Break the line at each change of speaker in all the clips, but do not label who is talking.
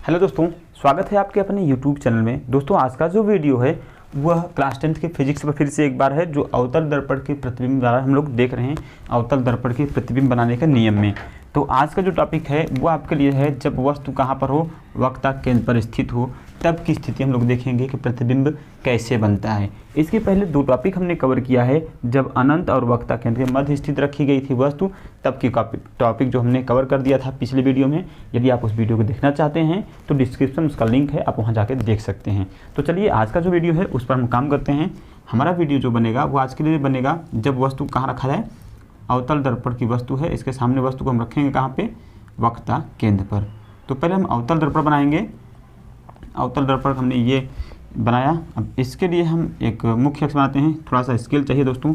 Hello दोस्तों, स्वागत है आपके अपने YouTube चैनल में। दोस्तों आज का जो वीडियो है वह क्लास 10th के फिजिक्स पर फिर से एक बार है, जो अवतल दर्पण के प्रतिबिंब द्वारा हम लोग देख रहे हैं अवतल दर्पण के प्रतिबिंब बनाने के नियम में। तो आज का जो टॉपिक है वो आपके लिए है, जब वस्तु कहाँ पर हो, वक्रता केंद्र पर स्थित हो, तब की स्थिति हम लोग देखेंगे कि प्रतिबिंब कैसे बनता है। इसके पहले दो टॉपिक हमने कवर किया है, जब अनंत और वक्रता केंद्र के मध्य स्थित रखी गई थी वस्तु, तब की टॉपिक जो हमने कवर कर दिया था पिछले वीडियो में। यदि आप उस वीडियो को देखना चाहते हैं तो डिस्क्रिप्शन उसका लिंक है, आप वहाँ जाकर देख सकते हैं। तो चलिए आज का जो वीडियो है उस पर हम काम करते हैं। हमारा वीडियो जो बनेगा वो आज के लिए बनेगा, जब वस्तु कहाँ रखा जाए, अवतल दर्पण की वस्तु है, इसके सामने वस्तु को हम रखेंगे कहाँ पे, वक्रता केंद्र पर। तो पहले हम अवतल दर्पण बनाएंगे। अवतल दर्पण हमने ये बनाया। अब इसके लिए हम एक मुख्य अक्ष बनाते हैं। थोड़ा सा स्केल चाहिए दोस्तों,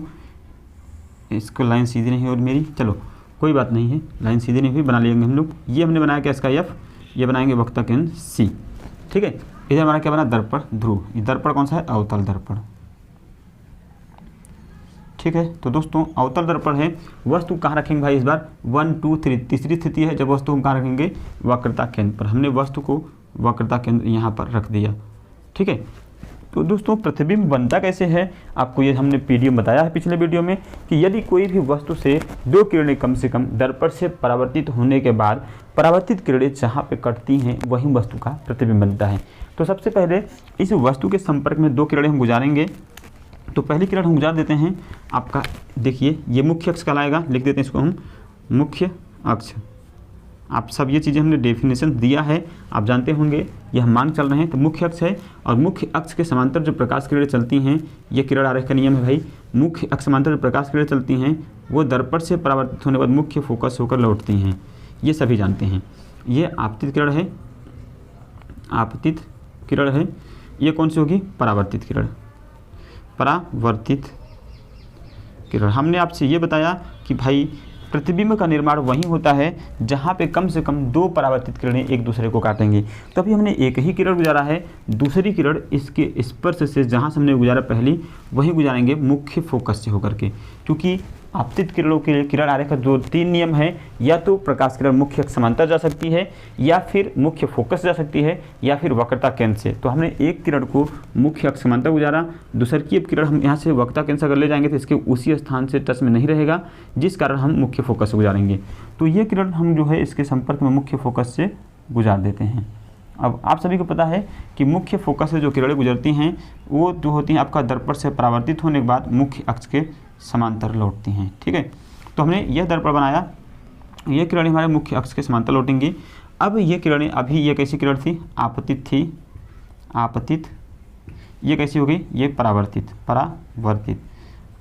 इसको लाइन सीधी नहीं और मेरी, चलो कोई बात नहीं है, लाइन सीधी नहीं हुई, बना लेंगे हम लोग। ये हमने बनाया क्या, इसका एफ, ये बनाएंगे वक्रता केंद्र सी। ठीक है, इधर हमारा क्या बना, दर्पण ध्रुव। ये दर्पण कौन सा है, अवतल दर्पण। ठीक है, तो दोस्तों अवतल दर्पण है, वस्तु कहाँ रखेंगे भाई, इस बार 1 2 3 तीसरी स्थिति है, जब वस्तु हम कहाँ रखेंगे, वक्रता केंद्र पर। हमने वस्तु को वक्रता केंद्र यहाँ पर रख दिया। ठीक है, तो दोस्तों प्रतिबिंब बनता कैसे है, आपको ये हमने पीडीएफ बताया है पिछले वीडियो में, कि यदि कोई भी वस्तु से दो किरणें कम से कम दर्पण से परावर्तित होने के बाद परावर्तित किरणें जहाँ पे कटती हैं वही वस्तु का प्रतिबिंब बनता है। तो सबसे पहले इस वस्तु के संपर्क में दो किरणें हम गुजारेंगे। तो पहली किरण हम गुजार देते हैं, आपका देखिए ये मुख्य अक्ष कहलाएगा, लिख देते हैं इसको हम मुख्य अक्ष। आप सब ये चीज़ें हमने डेफिनेशन दिया है, आप जानते होंगे, ये हम मान चल रहे हैं। तो मुख्य अक्ष है, और मुख्य अक्ष के समांतर जो प्रकाश किरणें चलती हैं, ये किरण आरेख का नियम है भाई, मुख्य अक्ष समांतर जो प्रकाश किरणें चलती हैं वो दर्पण से परावर्तित होने के बाद मुख्य फोकस होकर लौटती हैं, ये सभी जानते हैं। ये आपतित किरण है, आपतित किरण है। ये कौन सी होगी, परावर्तित किरण, परावर्तित किरण। हमने आपसे ये बताया कि भाई प्रतिबिंब का निर्माण वहीं होता है जहाँ पे कम से कम दो परावर्तित किरणें एक दूसरे को काटेंगी। तो अभी हमने एक ही किरण गुजारा है, दूसरी किरण इसके स्पर्श से जहाँ से हमने गुजारा पहली, वहीं गुजारेंगे मुख्य फोकस से होकर के। क्योंकि आपतित किरणों के लिए किरण आरेख का जो 3 नियम है, या तो प्रकाश किरण मुख्य अक्ष समांतर जा सकती है, या फिर मुख्य फोकस जा सकती है, या फिर वक्रता केंद्र से। तो हमने एक किरण को मुख्य अक्ष समांतर गुजारा, दूसरी की किरण हम यहाँ से वक्रता केंद्र से अगर ले जाएंगे तो इसके उसी स्थान से टच में नहीं रहेगा, जिस कारण हम मुख्य फोकस से गुजारेंगे। तो ये किरण हम जो है इसके संपर्क में मुख्य फोकस से गुजार देते हैं। अब आप सभी को पता है कि मुख्य फोकस से जो किरणें गुजरती हैं वो जो होती हैं आपका दर्पण से परावर्तित होने के बाद मुख्य अक्ष के समांतर लौटती हैं। ठीक है, तो हमने यह दर्पण बनाया, ये किरणें हमारे मुख्य अक्ष के समांतर लौटेंगी। अब ये किरणें, अभी ये कैसी किरण थी, आपतित थी, आपतित। ये कैसी हो गई, ये परावर्तित, परावर्तित।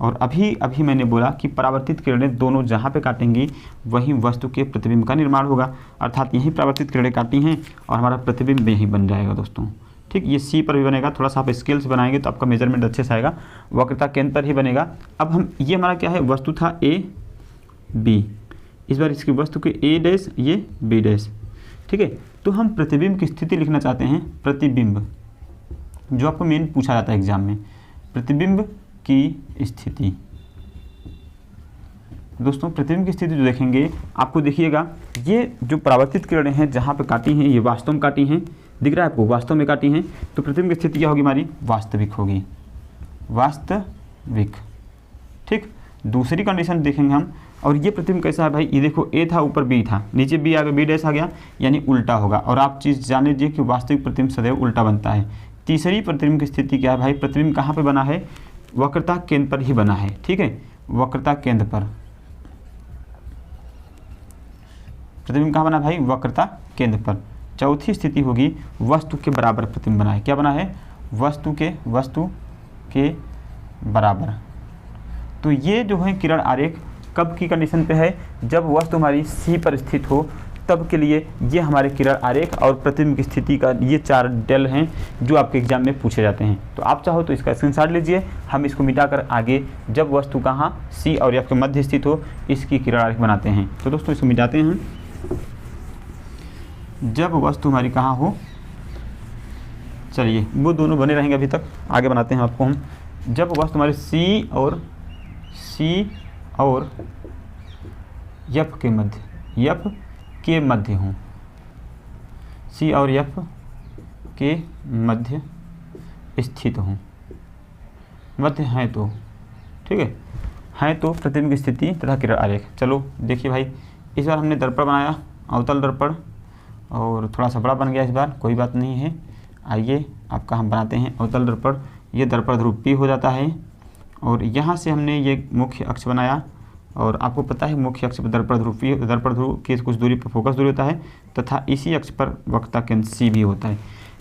और अभी मैंने बोला कि परावर्तित किरणें दोनों जहाँ पे काटेंगी वहीं वस्तु के प्रतिबिंब का निर्माण होगा, अर्थात यही परावर्तित किरणें काटी हैं और हमारा प्रतिबिंब यही बन जाएगा दोस्तों। ठीक, ये सी पर भी बनेगा, थोड़ा सा आप स्केल से बनाएंगे तो आपका मेजरमेंट अच्छे से आएगा, वक्रता केंद्र पर ही बनेगा। अब हम, ये हमारा क्या है, वस्तु था ए बी, इस बार इसकी वस्तु के ए डैश, ये बी डैश। ठीक है, तो हम प्रतिबिंब की स्थिति लिखना चाहते हैं, प्रतिबिंब, जो आपको मेन पूछा जाता है एग्जाम में, प्रतिबिंब की स्थिति। दोस्तों प्रतिबिंब की स्थिति जो देखेंगे, आपको देखिएगा ये जो परावर्तित किरणें हैं जहाँ पे काटी हैं, ये वास्तव में काटी हैं, दिख रहा है आपको, वास्तव में काटी हैं। तो प्रतिबिंब की स्थिति क्या होगी हमारी, वास्तविक होगी, वास्तविक। ठीक, दूसरी कंडीशन देखेंगे हम, और ये प्रतिबिंब कैसा है भाई, ये देखो ए था, ऊपर बी था, नीचे बी आ गया, बी डैश आ गया, यानी उल्टा होगा। और आप चीज़ जान लीजिए कि वास्तविक प्रतिबिंब सदैव उल्टा बनता है। तीसरी प्रतिबिंब की स्थिति क्या है भाई, प्रतिबिंब कहाँ पर बना है, वक्रता केंद्र पर ही बना है। ठीक है, वक्रता केंद्र पर प्रतिबिंब कहाँ बना भाई, वक्रता केंद्र पर। चौथी स्थिति होगी वस्तु के बराबर प्रतिबिंब बना है, क्या बना है, वस्तु के बराबर। तो ये जो है किरण आरेख कब की कंडीशन पे है, जब वस्तु हमारी सी पर स्थित हो, तब के लिए ये हमारे किरण आरेख और प्रतिबिंब की स्थिति का ये 4 डेल हैं जो आपके एग्जाम में पूछे जाते हैं। तो आप चाहो तो इसका स्क्रीनशॉट लीजिए, हम इसको मिटाकर आगे जब वस्तु कहाँ सी और एफ के मध्य स्थित हो इसकी किरण आरेख बनाते हैं। तो दोस्तों इसको मिटाते हैं हम, जब वस्तु हमारी कहाँ हो, चलिए वो दोनों बने रहेंगे अभी तक, आगे बनाते हैं आपको हम। जब वस्तु हमारी सी और एफ के मध्य हों, सी और एफ के मध्य स्थित हों, मध्य हैं तो, ठीक है तो प्रतिबिंब की स्थिति तथा किरण आरेख। चलो देखिए भाई, इस बार हमने दर्पण बनाया, अवतल दर्पण, और थोड़ा सा बड़ा बन गया इस बार, कोई बात नहीं है। आइए आपका हम बनाते हैं अवतल दर्पण। ये दर्पण ध्रुव P हो जाता है, और यहाँ से हमने ये मुख्य अक्ष बनाया, और आपको पता है मुख्य अक्ष पर दर्पण ध्रुव की कुछ दूरी पर फोकस दूरी होता है, तथा इसी अक्ष पर वक्रता केंद्र C भी होता है।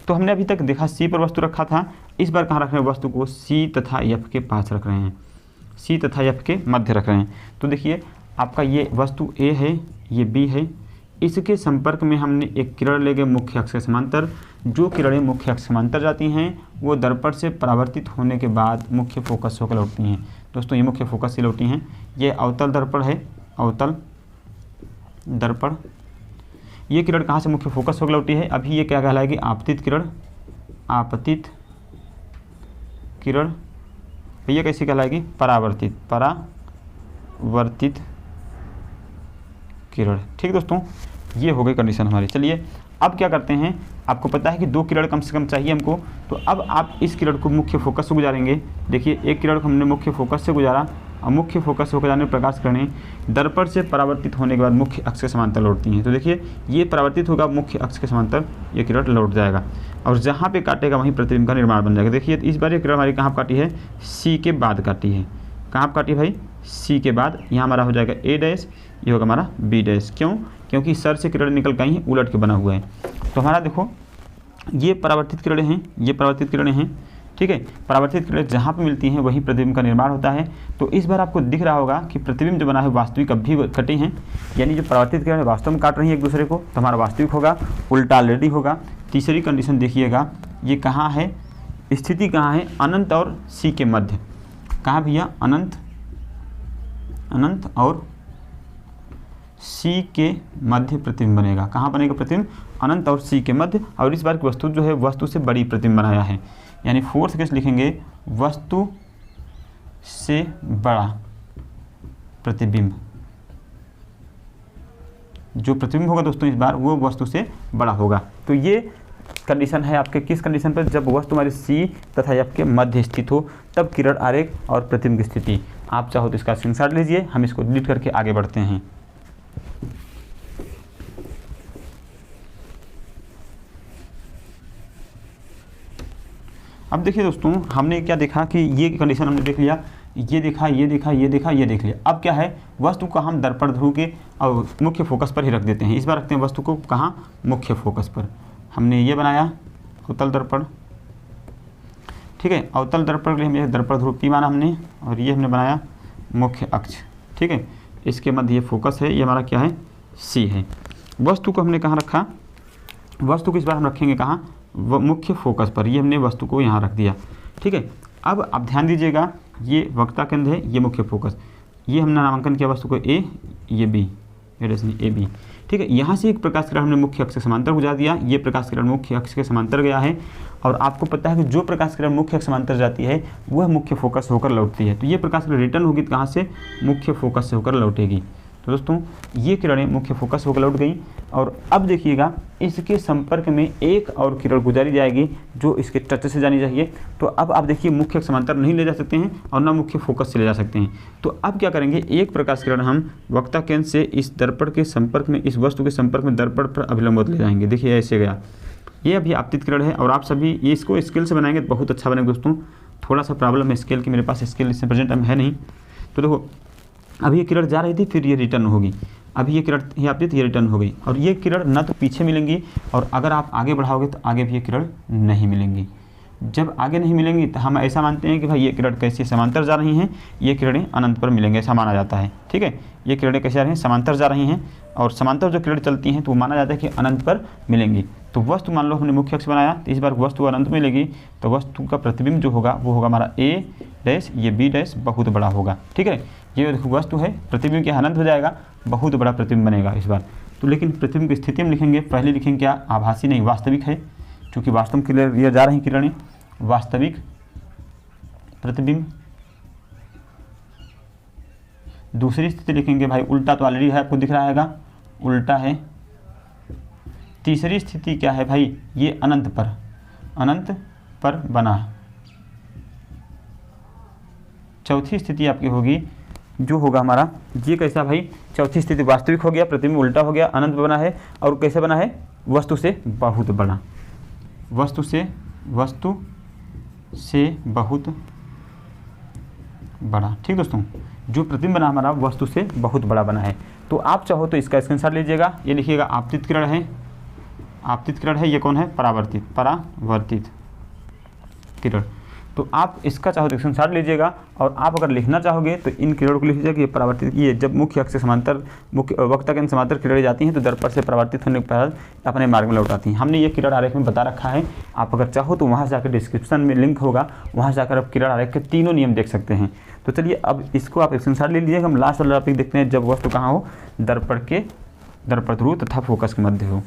तो हमने अभी तक देखा C पर वस्तु रखा था, इस बार कहाँ रख रहे हैं वस्तु को? C तथा F के पास रख रहे हैं, C तथा F के मध्य रख रहे हैं। तो देखिए आपका ये वस्तु A है, ये B है, इसके संपर्क में हमने एक किरण ले गए मुख्य अक्ष के समांतर। जो किरणें मुख्य अक्ष समांतर जाती हैं वो दर्पण से परावर्तित होने के बाद मुख्य फोकस होकर लौटती हैं। दोस्तों ये मुख्य फोकस से लौटी हैं। ये अवतल दर्पण है, अवतल दर्पण। ये किरण कहाँ से मुख्य फोकस होकर लौटी है? अभी ये क्या कहलाएगी? आपतित किरण, आपतित किरण। ये कैसी कहलाएगी? परावर्तित, परावर्तित किरण। ठीक दोस्तों, ये हो गई कंडीशन हमारी। चलिए अब क्या करते हैं, आपको पता है कि 2 किरण कम से कम चाहिए हमको, तो अब आप इस किरण को मुख्य फोकस से गुजारेंगे। देखिए एक किरण को हमने मुख्य फोकस से गुजारा, और मुख्य फोकस से होकर जाने प्रकाश किरणें दर्पण से परावर्तित होने के बाद मुख्य अक्ष के समांतर लौटती हैं। तो देखिए ये परावर्तित होगा मुख्य अक्ष के समांतर, ये किरण लौट जाएगा, और जहाँ पे काटेगा वहीं प्रतिबिंब का निर्माण बन जाएगा। देखिए इस बार ये किरण हमारी कहाँ काटी है? C के बाद काटी है। कहाँ काटी है भाई? C के बाद। यहाँ हमारा हो जाएगा A डैश, ये होगा हमारा B डैश। क्यों? क्योंकि सर से किरण निकल गई हैं, उलट के बना हुआ है। तो हमारा देखो ये परावर्तित किरणें हैं, ये परावर्तित किरणें हैं, ठीक है। परावर्तित किरणें जहाँ पे मिलती हैं वहीं प्रतिबिंब का निर्माण होता है। तो इस बार आपको दिख रहा होगा कि प्रतिबिंब जो बना है वास्तविक अब भी कटे हैं, यानी जो परावर्तित किरणें वास्तव में काट रही हैं एक दूसरे को, तो हमारा वास्तविक होगा, उल्टा ऑलरेडी होगा। तीसरी कंडीशन देखिएगा, ये कहाँ है? स्थिति कहाँ है? अनंत और C के मध्य। कहाँ भैया? अनंत, अनंत और C के मध्य प्रतिबिंब बनेगा। कहाँ बनेगा प्रतिबिंब? अनंत और C के मध्य। और इस बार की वस्तु जो है वस्तु से बड़ी प्रतिबिंब बनाया है, यानी फोर्थ केस लिखेंगे वस्तु से बड़ा प्रतिबिंब। जो प्रतिबिंब होगा दोस्तों इस बार वो वस्तु से बड़ा होगा। तो ये कंडीशन है आपके किस कंडीशन पर? जब वस्तु हमारी C तथा F के मध्य स्थित हो, तब किरण आरेख और प्रतिबिंब की स्थिति। आप चाहो तो इसका स्क्रीनशॉट लीजिए, हम इसको डिलीट करके आगे बढ़ते हैं। अब देखिए दोस्तों, हमने क्या देखा कि ये कंडीशन हमने देख लिया, ये देखा, ये देखा, ये देखा, ये देख लिया। अब क्या है, वस्तु को हम दर्पण ध्रुव के और मुख्य फोकस पर ही रख देते हैं। इस बार रखते हैं वस्तु को कहाँ? मुख्य फोकस पर। हमने ये बनाया अवतल दर्पण, ठीक है। अवतल दर्पण के लिए हमने दर्पण ध्रुव P माना हमने, और ये हमने बनाया मुख्य अक्ष, ठीक है। इसके मध्य ये फोकस है, ये हमारा क्या है? C है। वस्तु को हमने कहाँ रखा? वस्तु को इस बार हम रखेंगे कहाँ? मुख्य फोकस पर। ये हमने वस्तु को यहाँ रख दिया, ठीक है। अब आप ध्यान दीजिएगा, ये वक्रता केंद्र है, ये मुख्य फोकस, ये हमने नामांकन किया वस्तु को A, ये B, ए बी, ठीक है। यहाँ से एक प्रकाश किरण हमने मुख्य अक्ष के समांतर गुजार दिया, ये प्रकाश किरण मुख्य अक्ष के समांतर गया है, और आपको पता है कि जो प्रकाश किरण मुख्य अक्ष समांतर जाती है वह मुख्य फोकस होकर लौटती है। तो ये प्रकाश किरण रिटर्न होगी कहाँ से? मुख्य फोकस से होकर लौटेगी। तो दोस्तों ये किरणें मुख्य फोकस होकर लौट गई, और अब देखिएगा इसके संपर्क में एक और किरण गुजारी जाएगी जो इसके टच से जानी चाहिए। तो अब आप देखिए मुख्य समांतर नहीं ले जा सकते हैं और ना मुख्य फोकस से ले जा सकते हैं। तो अब क्या करेंगे, एक प्रकाश किरण हम वक्रता केंद्र से इस दर्पण के संपर्क में, इस वस्तु के संपर्क में दर्पण पर अभिलंबित ले जाएंगे। देखिए ऐसे गया, ये अभी आपतित किरण है, और आप सभी ये इसको स्केल से बनाएंगे तो बहुत अच्छा बनेगा दोस्तों। थोड़ा सा प्रॉब्लम है स्केल की, मेरे पास स्केल इससे प्रेजेंट है नहीं। तो देखो अभी ये किरण जा रही थी, फिर ये रिटर्न होगी, अभी ये किरण ये आपतित, ये रिटर्न हो गई, और ये किरण न तो पीछे मिलेंगी, और अगर आप आगे बढ़ाओगे तो आगे भी ये किरण नहीं मिलेंगी। जब आगे नहीं मिलेंगी तो हम ऐसा मानते हैं कि भाई ये किरण कैसे समांतर जा रही हैं, ये किरणें अनंत पर मिलेंगे, ऐसा माना जाता है, ठीक है। ये किरणें कैसे जा रही हैं? समांतर जा रही हैं, और समांतर जो किरण चलती हैं तो वो माना जाता है कि अनंत पर मिलेंगी। तो वस्तु मान लो हमने मुख्य अक्ष बनाया, तो इस बार वस्तु अनंत में मिलेगी, तो वस्तु का प्रतिबिंब जो होगा वो होगा हमारा A डैश, ये B डैश बहुत बड़ा होगा, ठीक है। ये वस्तु है, प्रतिबिंब क्या अनंत हो जाएगा, बहुत बड़ा प्रतिबिंब बनेगा इस बार। तो लेकिन प्रतिबिंब की स्थिति में लिखेंगे, पहले लिखेंगे क्या? आभासी नहीं, वास्तविक है, क्योंकि वास्तव में ये जा रही किरणें, वास्तविक प्रतिबिंब। दूसरी स्थिति लिखेंगे भाई, उल्टा तो ऑलरेडी है, आपको दिख रहा हैगा, उल्टा है, तीसरी स्थिति क्या है भाई, ये अनंत पर बना। चौथी स्थिति आपकी होगी जो होगा हमारा, ये कैसा भाई, चौथी स्थिति वास्तविक हो गया, प्रतिबिंब उल्टा हो गया, अनंत बना है और कैसे बना है, वस्तु से बहुत बड़ा, वस्तु से बहुत बड़ा। ठीक दोस्तों, जो प्रतिबिंब बना हमारा वस्तु से बहुत बड़ा बना है। तो आप चाहो तो इसका स्क्रीनशॉट लीजिएगा, ये लिखिएगा आपतित किरण है, ये कौन है, परावर्तित किरण। तो आप इसका चाहो तो स्क्रीनशॉट लीजिएगा, और आप अगर लिखना चाहोगे तो इन किरणों को लिख लीजिएगा कि ये परावर्तित, ये जब मुख्य अक्ष से समांतर, मुख्य वक्ता के समांतर किरणें जाती हैं तो दर्पण से परावर्तित होने के बाद अपने मार्ग में लौट आती हैं। हमने ये किरण आरेख में बता रखा है, आप अगर चाहो तो वहाँ जाकर डिस्क्रिप्शन में लिंक होगा, वहाँ जाकर आप किरण आरेख के तीनों नियम देख सकते हैं। तो चलिए अब इसको आप स्क्रीनशॉट ले लीजिएगा। हम लास्ट वाला टॉपिक देखते हैं, जब वस्तु कहाँ हो, दर्पण ध्रुव तथा फोकस के मध्य हो।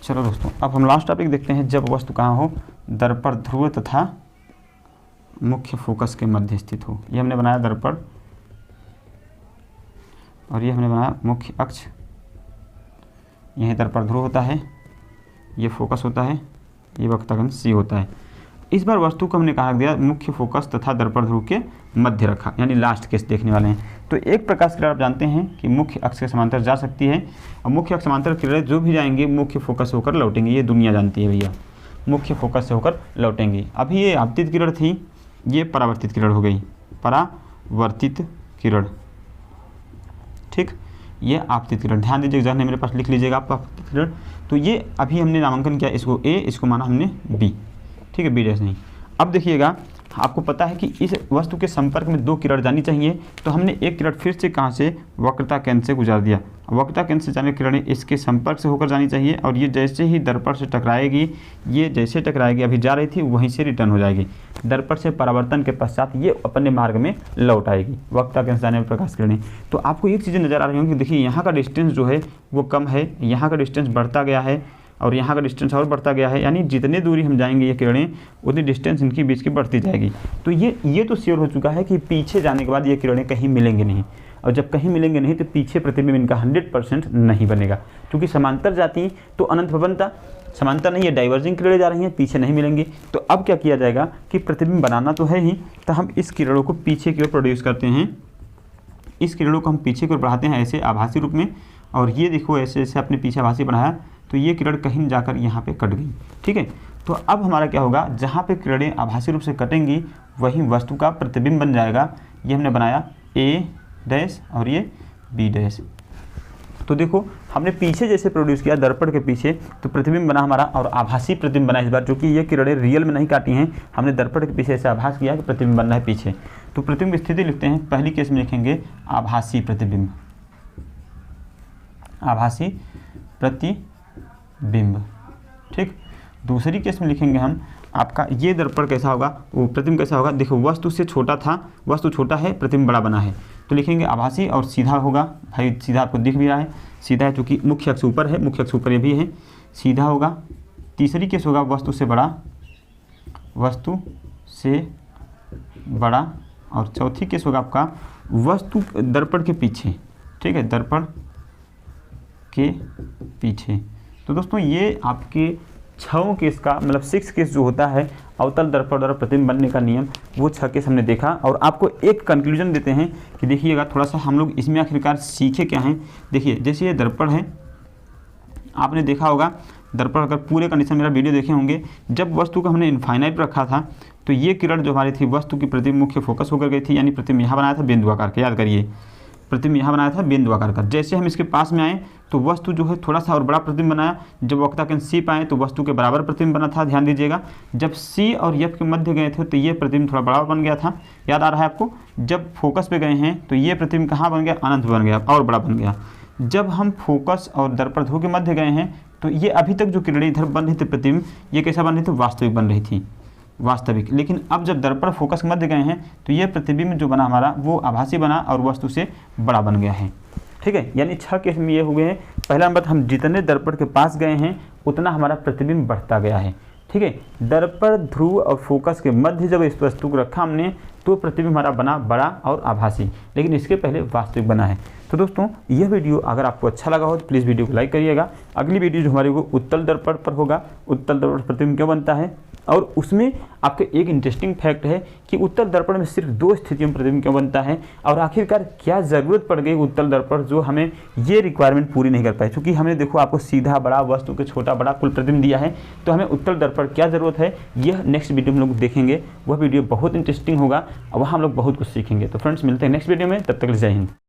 चलो दोस्तों, अब हम लास्ट टॉपिक देखते हैं, जब वस्तु कहाँ हो, दर्पण ध्रुव तथा मुख्य फोकस के मध्य स्थित हो। ये हमने बनाया दर्पण और ये हमने बनाया मुख्य अक्ष, यही दर्पण ध्रुव होता है, ये फोकस होता है, ये वक्ताकेंद्र सी होता है। इस बार वस्तु को हमने कहा रख दिया मुख्य फोकस तथा दर्पण ध्रुव के मध्य रखा, यानी लास्ट केस देखने वाले हैं। तो एक प्रकाश किरण आप जानते हैं कि मुख्य अक्ष के समांतर जा सकती है, और मुख्य अक्ष समांतर किरणें जो भी जाएंगी मुख्य फोकस से होकर लौटेंगी, ये दुनिया जानती है भैया, मुख्य फोकस से होकर लौटेंगी। अभी ये आपतित किरण थी, ये परावर्तित किरण हो गई, परावर्तित किरण। ठीक, ये आपतित किरण, ध्यान दीजिए एग्जाम में मेरे पास लिख लीजिएगा आप आपतित किरण। तो ये अभी हमने नामांकन किया, इसको ए, इसको माना हमने बी, ठीक है, बी डैश नहीं। अब देखिएगा, आपको पता है कि इस वस्तु के संपर्क में दो किरण जानी चाहिए, तो हमने एक किरण फिर से कहाँ से, वक्रता केंद्र से गुजार दिया। वक्रता केंद्र से जाने किरणें इसके संपर्क से होकर जानी चाहिए, और ये जैसे ही दर्पण से टकराएगी, ये जैसे टकराएगी, अभी जा रही थी वहीं से रिटर्न हो जाएगी, दर्पण से परावर्तन के पश्चात ये अपने मार्ग में लौट आएगी, वक्रता केंद्र से जाने में प्रकाश किरणें। तो आपको एक चीज़ें नज़र आ रही होंगी, देखिए यहाँ का डिस्टेंस जो है वो कम है, यहाँ का डिस्टेंस बढ़ता गया है, और यहाँ का डिस्टेंस और बढ़ता गया है, यानी जितने दूरी हम जाएंगे ये किरणें, उतनी डिस्टेंस इनकी बीच की बढ़ती जाएगी। तो ये तो श्योर हो चुका है कि पीछे जाने के बाद ये किरणें कहीं मिलेंगे नहीं, और जब कहीं मिलेंगे नहीं तो पीछे प्रतिबिंब इनका 100% नहीं बनेगा, क्योंकि समांतर जाती तो अनंत बनता, समांतर नहीं है, डाइवर्जिंग किरणें जा रही हैं, पीछे नहीं मिलेंगी। तो अब क्या किया जाएगा कि प्रतिबिंब बनाना तो है ही, तो हम इस किरणों को पीछे की ओर प्रोड्यूस करते हैं, इस किरणों को हम पीछे की ओर बढ़ाते हैं ऐसे आभासी रूप में, और ये देखो ऐसे ऐसे अपने पीछे आभासी बढ़ाया, तो ये किरण कहीं जाकर यहाँ पे कट गई। ठीक है, तो अब हमारा क्या होगा, जहाँ पे किरणें आभासी रूप से कटेंगी वही वस्तु का प्रतिबिंब बन जाएगा। ये हमने बनाया ए डैश और ये बी डैश। तो देखो हमने पीछे जैसे प्रोड्यूस किया दर्पण के पीछे, तो प्रतिबिंब बना हमारा, और आभासी प्रतिबिंब बना इस बार, जो कि ये किरणें रियल में नहीं काटी हैं, हमने दर्पण के पीछे ऐसे आभास किया कि प्रतिबिंब बन रहा है पीछे। तो प्रतिबिंब स्थिति लिखते हैं, पहली केस में लिखेंगे आभासी प्रतिबिंब, आभासी प्रतिबिंब। ठीक, दूसरी केस में लिखेंगे हम आपका ये दर्पण कैसा होगा, वो प्रतिबिंब कैसा होगा। देखो वस्तु से छोटा था, वस्तु छोटा है, प्रतिबिंब बड़ा बना है, तो लिखेंगे आभासी और सीधा होगा। भाई सीधा आपको दिख भी रहा है, सीधा है चूँकि मुख्य अक्ष ऊपर है, मुख्य अक्ष ऊपर ये भी है, सीधा होगा। तीसरी केस होगा वस्तु से बड़ा, वस्तु से बड़ा, और चौथी केस होगा आपका वस्तु दर्पण के पीछे। ठीक है, दर्पण के पीछे। तो दोस्तों ये आपके 6 केस का मतलब 6 केस जो होता है अवतल दर्पण द्वारा प्रतिबिंब बनने का नियम, वो 6 केस हमने देखा। और आपको एक कंक्लूजन देते हैं कि देखिएगा थोड़ा सा हम लोग इसमें आखिरकार सीखे क्या हैं। देखिए जैसे ये दर्पण है, आपने देखा होगा दर्पण, अगर पूरे कंडीशन मेरा वीडियो देखे होंगे, जब वस्तु को हमने इनफाइनाइट पर रखा था तो ये किरण जो हमारी थी वस्तु की प्रतिबिंब मुख्य फोकस होकर गई थी, यानी प्रतिबिंब यहाँ बनाया था बिंदु आकार के, याद करिए प्रतिबिंब यहाँ बनाया था बिंदु आकार का। जैसे हम इसके पास में आए तो वस्तु जो है थोड़ा सा और बड़ा प्रतिबिंब बनाया, जब वक्ता केंद्र सी पाए तो वस्तु के बराबर प्रतिबिंब बना था। ध्यान दीजिएगा, जब सी और एफ के मध्य गए थे तो ये प्रतिबिंब थोड़ा बड़ा बन गया था, याद आ रहा है आपको। जब फोकस पे गए हैं तो ये प्रतिबिंब कहाँ बन गया, अनंत बन गया और बड़ा बन गया। जब हम फोकस और दर्पण ध्रुव के मध्य गए हैं तो ये अभी तक जो किरणें इधर बन रही थी प्रतिबिंब, ये कैसा बन रही थी, वास्तविक बन रही थी, वास्तविक। लेकिन अब जब दर्पण फोकस के मध्य गए हैं तो ये प्रतिबिंब जो बना हमारा वो आभासी बना और वस्तु से बड़ा बन गया है। ठीक है, यानी 6 केस में ये हुए हैं। पहला नंबर, हम जितने दर्पण के पास गए हैं उतना हमारा प्रतिबिंब बढ़ता गया है। ठीक है, दर्पण ध्रुव और फोकस के मध्य जब इस वस्तु को रखा हमने तो प्रतिबिंब हमारा बना बड़ा और आभासी, लेकिन इसके पहले वास्तविक बना है। तो दोस्तों यह वीडियो अगर आपको अच्छा लगा हो तो प्लीज़ वीडियो को लाइक करिएगा। अगली वीडियो जो हमारे को उत्तल दर्पण पर होगा, उत्तल दर्पण प्रतिबिंब क्यों बनता है, और उसमें आपके एक इंटरेस्टिंग फैक्ट है कि उत्तल दर्पण में सिर्फ 2 स्थितियों में प्रतिबिंब क्यों बनता है, और आखिरकार क्या ज़रूरत पड़ गई उत्तल दर्पण जो हमें ये रिक्वायरमेंट पूरी नहीं कर पाए। क्योंकि हमने देखो आपको सीधा बड़ा वस्तु के छोटा बड़ा कुल प्रतिबिंब दिया है, तो हमें उत्तल दर्पण क्या ज़रूरत है यह नेक्स्ट वीडियो में हम लोग देखेंगे। वह वीडियो बहुत इंटरेस्टिंग होगा और वहाँ हम लोग बहुत कुछ सीखेंगे। तो फ्रेंड्स मिलते हैं नेक्स्ट वीडियो में, तब तक जय हिंद।